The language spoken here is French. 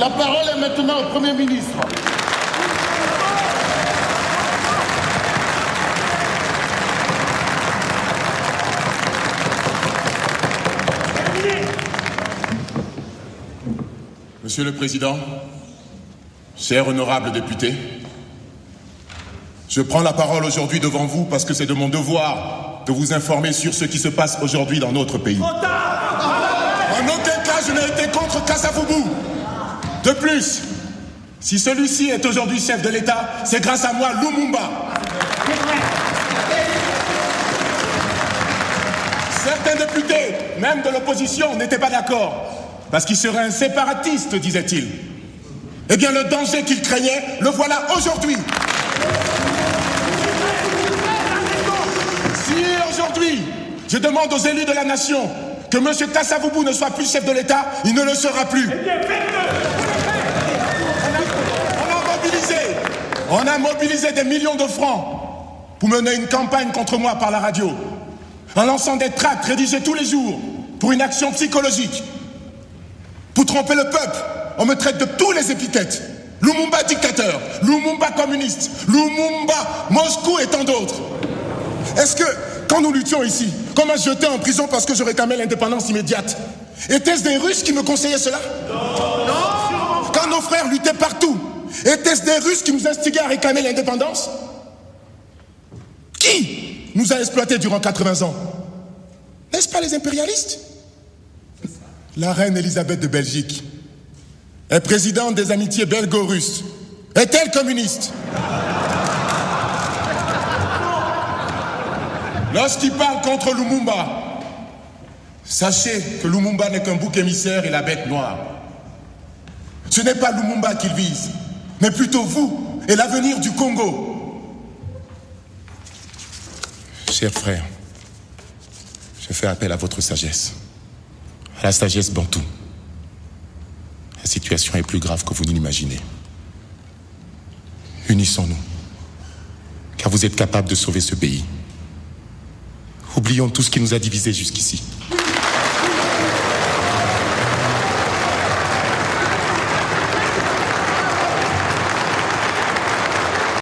La parole est maintenant au Premier ministre. Monsieur le Président, chers honorables députés, je prends la parole aujourd'hui devant vous parce que c'est de mon devoir de vous informer sur ce qui se passe aujourd'hui dans notre pays. En aucun cas je n'ai été contre Kassavubu. De plus, si celui-ci est aujourd'hui chef de l'État, c'est grâce à moi, Lumumba. Certains députés, même de l'opposition, n'étaient pas d'accord, parce qu'il serait un séparatiste, disait-il. Eh bien, le danger qu'il craignait, le voilà aujourd'hui. Si aujourd'hui, je demande aux élus de la nation que M. Kassavubu ne soit plus chef de l'État, il ne le sera plus. On a mobilisé des millions de francs pour mener une campagne contre moi par la radio, en lançant des tracts rédigés tous les jours pour une action psychologique. Pour tromper le peuple, on me traite de tous les épithètes. Lumumba dictateur, Lumumba communiste, Lumumba Moscou et tant d'autres. Est-ce que, quand nous luttions ici, qu'on m'a jeté en prison parce que je réclamais l'indépendance immédiate, était-ce des Russes qui me conseillaient cela? Non. Quand nos frères luttaient partout, était-ce des Russes qui nous instiguaient à réclamer l'indépendance? Qui nous a exploités durant 80 ans? N'est-ce pas les impérialistes? La reine Elisabeth de Belgique est présidente des amitiés belgo-russes. Est-elle communiste? Lorsqu'il parle contre Lumumba, sachez que Lumumba n'est qu'un bouc émissaire et la bête noire. Ce n'est pas Lumumba qu'il vise, mais plutôt vous et l'avenir du Congo. Chers frères, je fais appel à votre sagesse, à la sagesse bantou. La situation est plus grave que vous ne l'imaginez. Unissons-nous, car vous êtes capables de sauver ce pays. Oublions tout ce qui nous a divisés jusqu'ici.